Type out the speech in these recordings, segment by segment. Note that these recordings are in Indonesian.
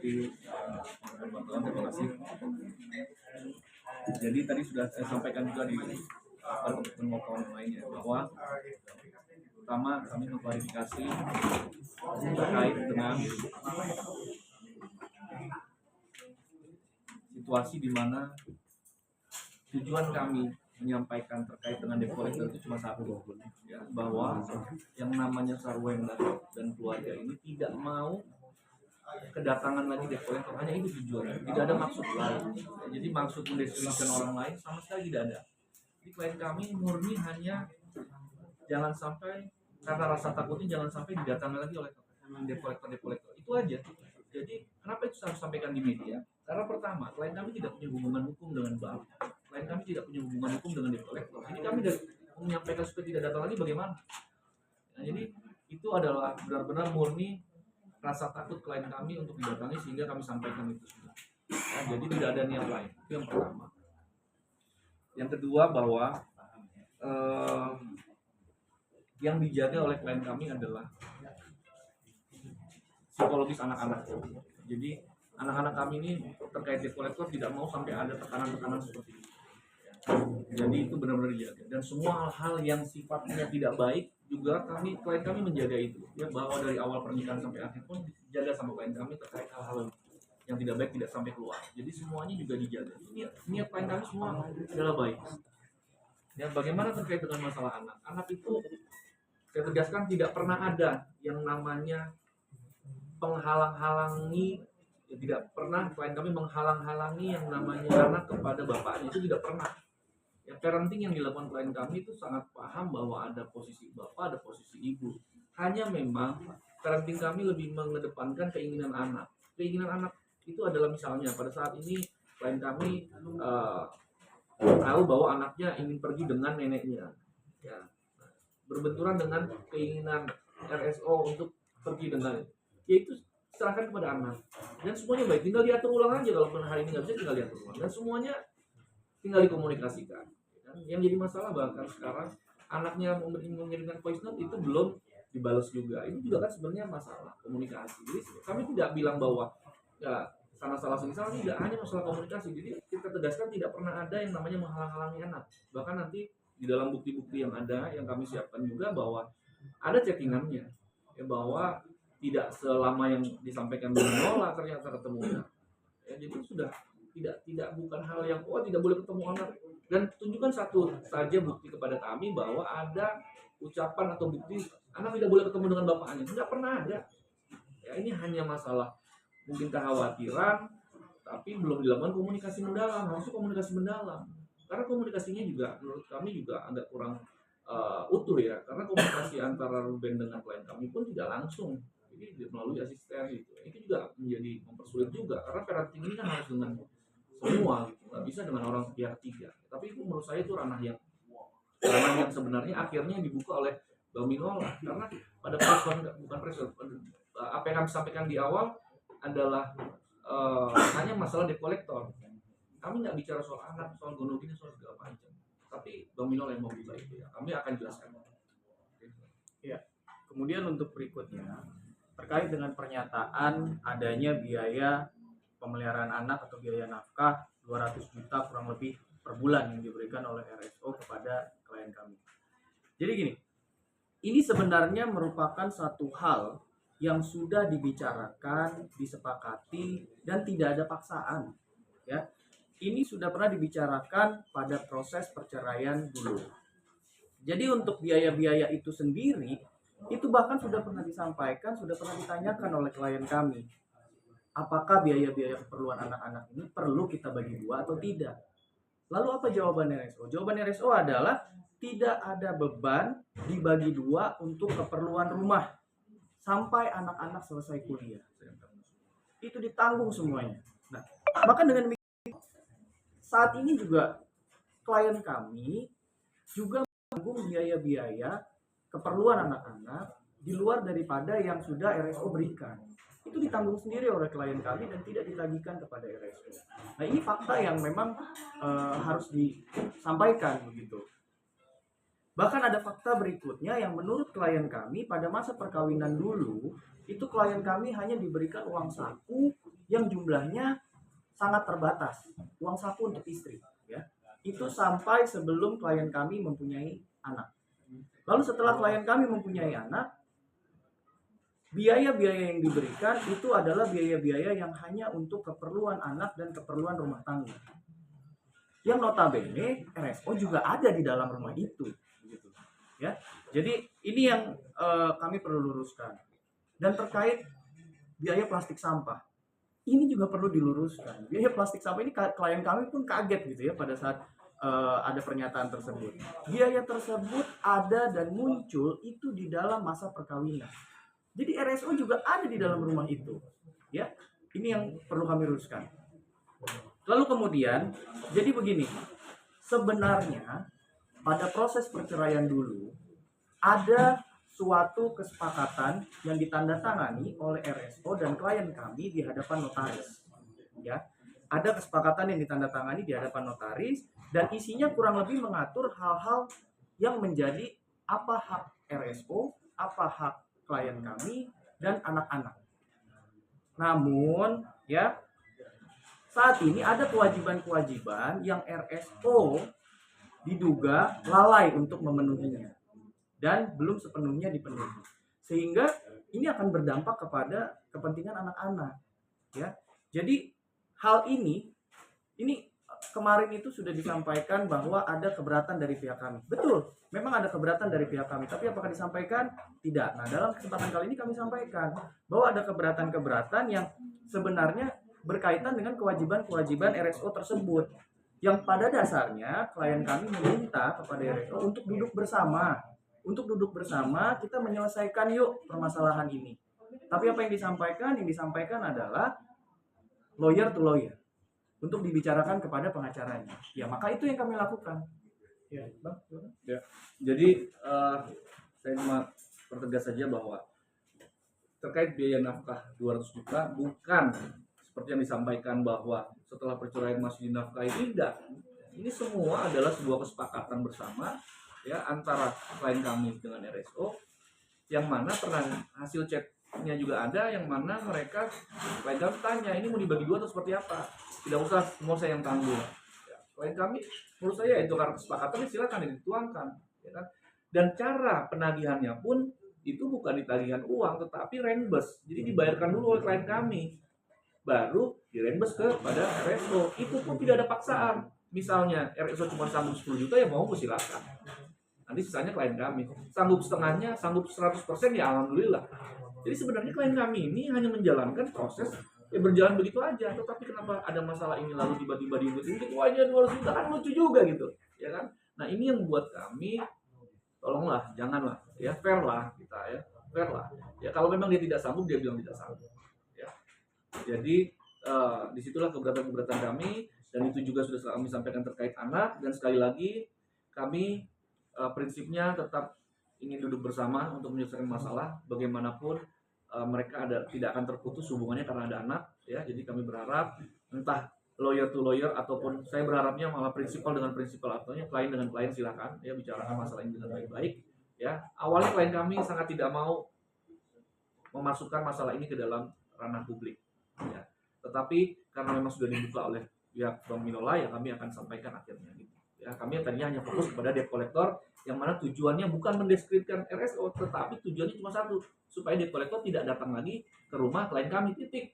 mengikuti pemantauan. Terima kasih. Jadi tadi sudah saya sampaikan juga di teman-teman yang lainnya bahwa pertama kami mengklarifikasi terkait dengan situasi di mana tujuan kami menyampaikan terkait dengan debt collector itu cuma satu, ya, bahwa yang namanya Sarweng dan keluarga ini tidak mau kedatangan lagi debt collector, hanya itu tujuannya, tidak ada maksud lain. Ya, jadi maksud mendiskreditkan orang lain sama sekali tidak ada. Jadi klien kami murni hanya jangan sampai, karena rasa takutnya jangan sampai didatangi lagi oleh debt collector itu aja. Jadi kenapa itu harus sampaikan di media? Karena pertama, klien kami tidak punya hubungan hukum dengan bank, klien kami tidak punya hubungan hukum dengan debt collector. Jadi kami menyampaikan supaya tidak datang lagi bagaimana? Nah, jadi itu adalah benar-benar murni rasa takut klien kami untuk didatangi sehingga kami sampaikan itu semua. Nah, jadi tidak ada niat lain. Itu yang pertama. Yang kedua bahwa yang dijaga oleh klien kami adalah psikologis anak-anak. Jadi anak-anak kami ini terkait debt collector tidak mau sampai ada tekanan-tekanan seperti itu. Jadi itu benar-benar dijaga. Dan semua hal-hal yang sifatnya tidak baik juga klien kami menjaga itu. Ya, bahwa dari awal pernikahan sampai akhir pun dijaga sama klien kami terkait hal-hal yang tidak baik tidak sampai keluar. Jadi semuanya juga dijaga. Niat klien kami semua adalah baik. Ya, bagaimana terkait dengan masalah anak? Anak itu saya tegaskan tidak pernah ada yang namanya menghalang-halangi, ya, tidak pernah klien kami menghalang-halangi yang namanya anak kepada bapaknya, itu tidak pernah. Ya, parenting yang dilakukan klien kami itu sangat paham bahwa ada posisi bapak, ada posisi ibu. Hanya memang parenting kami lebih mengedepankan keinginan anak. Keinginan anak itu adalah misalnya pada saat ini klien kami tahu bahwa anaknya ingin pergi dengan neneknya, ya, berbenturan dengan keinginan RSO untuk pergi dengan, yaitu serahkan kepada anak. Dan semuanya baik, tinggal diatur ulang aja. Kalau hari ini nggak bisa, tinggal diatur ulang. Dan semuanya tinggal dikomunikasikan. Yang jadi masalah bahkan sekarang anaknya mengirimkan voice note itu belum dibalas juga. Ini juga kan sebenarnya masalah komunikasi. Jadi kami tidak bilang bahwa ya sana salah sini salah, tidak, hanya masalah komunikasi. Jadi kita tegaskan tidak pernah ada yang namanya menghalang-halangi anak. Bahkan nanti di dalam bukti-bukti yang ada yang kami siapkan juga bahwa ada chattingannya, ya, bahwa tidak selama yang disampaikan menolak ternyata ketemu. Ya, jadi sudah tidak bukan hal yang tidak boleh ketemu anak, dan tunjukkan satu saja bukti kepada kami bahwa ada ucapan atau bukti anak tidak boleh ketemu dengan bapaknya. Tidak pernah ada. Ya, ini hanya masalah mungkin kekhawatiran, tapi belum dilakukan komunikasi mendalam. Harusnya komunikasi mendalam, karena komunikasinya juga menurut kami juga agak kurang utuh, ya, karena komunikasi antara Ruben dengan klien kami pun tidak langsung, jadi melalui asisten gitu. Itu juga menjadi mempersulit juga, karena parenting ini kan harus dengan semua gitu, nggak bisa dengan orang pihak ketiga. Tapi itu menurut saya itu ranah yang sebenarnya akhirnya dibuka oleh Bang Minola, karena pada apa yang kami sampaikan di awal adalah hanya masalah debt collector. Kami nggak bicara soal anak, soal gonogini, soal segala macam. Tapi Bang Minola yang mau buka itu, ya, kami akan jelaskan. Ya. Kemudian untuk berikutnya terkait dengan pernyataan adanya biaya pemeliharaan anak atau biaya nafkah 200 juta kurang lebih per bulan yang diberikan oleh RSO kepada klien kami. Jadi gini, ini sebenarnya merupakan satu hal yang sudah dibicarakan, disepakati, dan tidak ada paksaan. Ya, ini sudah pernah dibicarakan pada proses perceraian dulu. Jadi untuk biaya-biaya itu sendiri, itu bahkan sudah pernah disampaikan, sudah pernah ditanyakan oleh klien kami. Apakah biaya-biaya keperluan anak-anak ini perlu kita bagi dua atau tidak? Lalu apa jawaban RSO? Jawaban RSO adalah tidak ada beban dibagi dua untuk keperluan rumah sampai anak-anak selesai kuliah. Itu ditanggung semuanya. Nah, maka dengan saat ini juga klien kami juga menanggung biaya-biaya keperluan anak-anak di luar daripada yang sudah RSO berikan. Itu ditanggung sendiri oleh klien kami dan tidak ditagihkan kepada RSO. Nah, ini fakta yang memang harus disampaikan begitu. Bahkan ada fakta berikutnya yang menurut klien kami pada masa perkawinan dulu, itu klien kami hanya diberikan uang saku yang jumlahnya sangat terbatas, uang saku untuk istri, ya. Itu sampai sebelum klien kami mempunyai anak. Lalu setelah klien kami mempunyai anak, biaya-biaya yang diberikan itu adalah biaya-biaya yang hanya untuk keperluan anak dan keperluan rumah tangga. Yang notabene RSO juga ada di dalam rumah itu, gitu. Ya. Jadi ini yang kami perlu luruskan. Dan terkait biaya plastik sampah, ini juga perlu diluruskan. Biaya plastik sampah ini klien kami pun kaget gitu ya pada saat ada pernyataan tersebut. Biaya tersebut ada dan muncul itu di dalam masa perkawinan. Jadi RSO juga ada di dalam rumah itu. Ya, ini yang perlu kami luruskan. Lalu kemudian, jadi begini, sebenarnya pada proses perceraian dulu ada suatu kesepakatan yang ditandatangani oleh RSO dan klien kami di hadapan notaris. Ya, ada kesepakatan yang ditandatangani di hadapan notaris dan isinya kurang lebih mengatur hal-hal yang menjadi apa hak RSO, apa hak klien kami dan anak-anak. Namun, ya, saat ini ada kewajiban-kewajiban yang RSO diduga lalai untuk memenuhinya dan belum sepenuhnya dipenuhi. Sehingga ini akan berdampak kepada kepentingan anak-anak, ya. Jadi hal ini kemarin itu sudah disampaikan bahwa ada keberatan dari pihak kami. Betul, memang ada keberatan dari pihak kami, tapi apakah disampaikan? Tidak. Nah, dalam kesempatan kali ini kami sampaikan bahwa ada keberatan-keberatan yang sebenarnya berkaitan dengan kewajiban-kewajiban RSO tersebut. Yang pada dasarnya klien kami meminta kepada RSO untuk duduk bersama. Untuk duduk bersama, kita menyelesaikan yuk permasalahan ini. Tapi apa yang disampaikan? Yang disampaikan adalah lawyer to lawyer. Untuk dibicarakan kepada pengacaranya. Ya, maka itu yang kami lakukan. Ya, Bang. Ya. Jadi saya cuma pertegas saja bahwa terkait biaya nafkah 200 juta bukan seperti yang disampaikan bahwa setelah perceraian masih dinafkahi, tidak. Ini semua adalah sebuah kesepakatan bersama ya antara klien kami dengan RSO, yang mana pernah hasil chatnya juga ada, yang mana mereka klien kami tanya ini mau dibagi dua atau seperti apa, tidak usah semua saya yang tanggung. Ya, klien kami menurut saya itu karena kesepakatan silakan dituangkan, ya kan? Dan cara penagihannya pun itu bukan ditagihan uang tetapi reimburse, jadi dibayarkan dulu oleh klien kami baru dirembes kepada RSO. Itu pun tidak ada paksaan. Misalnya RSO cuma sanggup 10 juta ya mau silakan. Nanti sisanya klien kami. Sanggup setengahnya, sanggup 100% ya alhamdulillah. Jadi sebenarnya klien kami ini hanya menjalankan proses ya berjalan begitu aja. Tetapi kenapa ada masalah ini lalu tiba-tiba diungkit-ungkit, wah ini 200 juta kan lucu juga gitu, ya kan? Nah ini yang buat kami, tolonglah, janganlah, ya fair lah kita ya, fair lah. Ya kalau memang dia tidak sanggup dia bilang tidak sanggup. Jadi disitulah keberatan-keberatan kami, dan itu juga sudah kami sampaikan terkait anak. Dan sekali lagi kami prinsipnya tetap ingin duduk bersama untuk menyelesaikan masalah. Bagaimanapun mereka tidak akan terputus hubungannya karena ada anak ya. Jadi kami berharap entah lawyer to lawyer ataupun saya berharapnya malah prinsipal dengan prinsipal, artinya klien dengan klien silakan ya bicarakan masalah ini dengan baik-baik ya. Awalnya klien kami sangat tidak mau memasukkan masalah ini ke dalam ranah publik. Ya. Tetapi karena memang sudah dibuka oleh pihak Bank Minola ya kami akan sampaikan akhirnya gitu. Ya, kami tadinya hanya fokus kepada debt collector yang mana tujuannya bukan mendeskripsikan RSO, tetapi tujuannya cuma satu, supaya debt collector tidak datang lagi ke rumah klien kami, titik.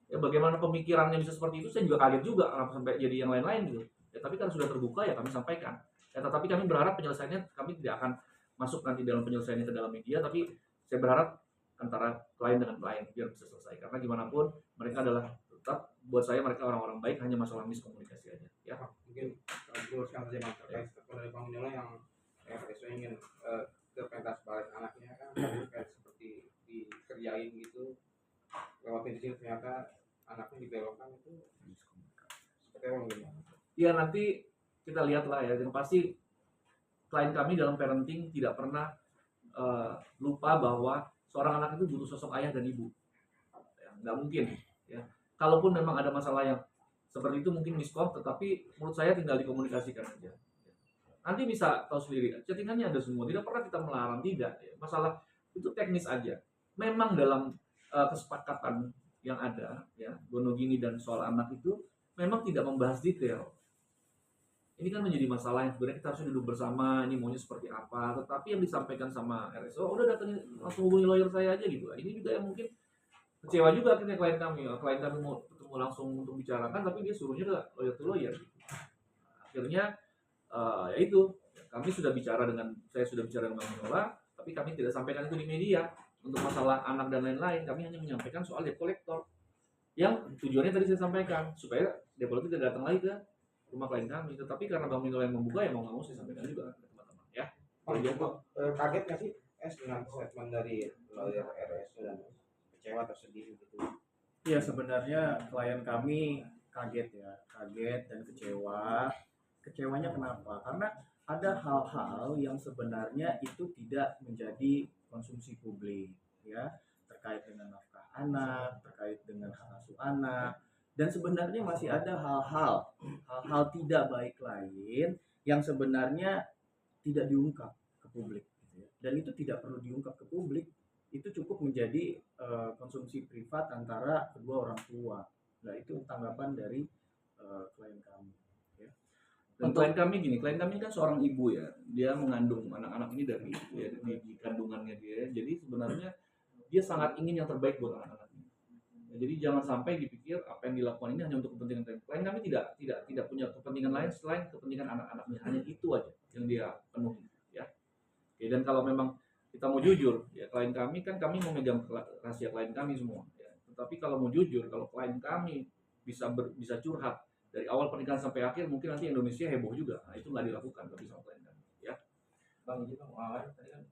Ya bagaimana pemikirannya bisa seperti itu saya juga kaget juga sampai jadi yang lain-lain gitu. Ya tapi kan sudah terbuka ya kami sampaikan. Ya tetapi kami berharap penyelesaiannya kami tidak akan masuk nanti dalam penyelesaiannya ke dalam media, tapi saya berharap antara klien dengan klien biar bisa selesai, karena gimana pun mereka adalah tetap buat saya mereka orang-orang baik, hanya masalah miskomunikasi aja ya. Mungkin diluruskan saja Bang terkait dari Bang Minola yang RSO ingin berpentas balik anaknya kan kayak seperti dikerjain gitu lewat di sini, ternyata anaknya dibelokkan, itu seperti apa mungkin? Ya nanti kita lihat lah ya, dan pasti klien kami dalam parenting tidak pernah lupa bahwa seorang anak itu butuh sosok ayah dan ibu. Ya, nggak mungkin. Ya. Kalaupun memang ada masalah yang seperti itu mungkin miskom, tetapi menurut saya tinggal dikomunikasikan aja. Nanti bisa tahu sendiri, chattingannya ada semua. Tidak pernah kita melarang, tidak. Ya. Masalah itu teknis aja. Memang dalam kesepakatan yang ada ya Gonogini dan soal anak itu memang tidak membahas detail. Ini kan menjadi masalah yang sebenarnya kita harus duduk bersama, ini maunya seperti apa. Tetapi yang disampaikan sama RSO, udah datangin langsung hubungi lawyer saya aja gitu. Ini juga yang mungkin kecewa juga akhirnya klien kami. Klien kami mau ketemu langsung untuk bicarakan, tapi dia suruhnya ke lawyer to lawyer. Gitu. Akhirnya ya itu, kami sudah bicara dengan, saya sudah bicara dengan Bang Minola, tapi kami tidak sampaikan itu di media. Untuk masalah anak dan lain-lain, kami hanya menyampaikan soal debt collector. Yang tujuannya tadi saya sampaikan, supaya debt collector tidak datang lagi ke rumah klien kami. Tetapi karena Bang Minola yang membuka, ya mau nggak mau saya sampaikan juga ke teman-teman ya. Bang, Jadi apa? kaget nggak sih dengan statement dari lawyer RSO dan kecewa atau sedih gitu? Ya sebenarnya klien kami kaget ya, kaget dan kecewa. Kecewanya kenapa? Karena ada hal-hal yang sebenarnya itu tidak menjadi konsumsi publik, ya, terkait dengan nafkah anak, terkait dengan hak asuh anak, dan sebenarnya masih ada hal-hal tidak baik lain yang sebenarnya tidak diungkap ke publik, gitu ya. Dan itu tidak perlu diungkap ke publik, itu cukup menjadi konsumsi privat antara kedua orang tua. Nah itu tanggapan dari klien kami. Ya. Dan klien kami gini, klien kami kan seorang ibu ya, dia mengandung anak-anak ini dari ya, di kandungannya dia. Jadi sebenarnya dia sangat ingin yang terbaik buat anak-anaknya. Ya, jadi jangan sampai dipikir apa yang dilakukan ini hanya untuk kepentingan klien. Klien kami tidak punya kepentingan lain selain kepentingan anak-anaknya. Hanya itu aja yang dia penuhi. Ya. Oke, dan kalau memang kita mau jujur, ya klien kami kan kami memegang rahasia klien kami semua. Ya. Tetapi kalau mau jujur, kalau klien kami bisa curhat dari awal pernikahan sampai akhir, mungkin nanti Indonesia heboh juga. Nah, itu nggak dilakukan tapi sama klien kami. Ya. Bang, itu tadi kan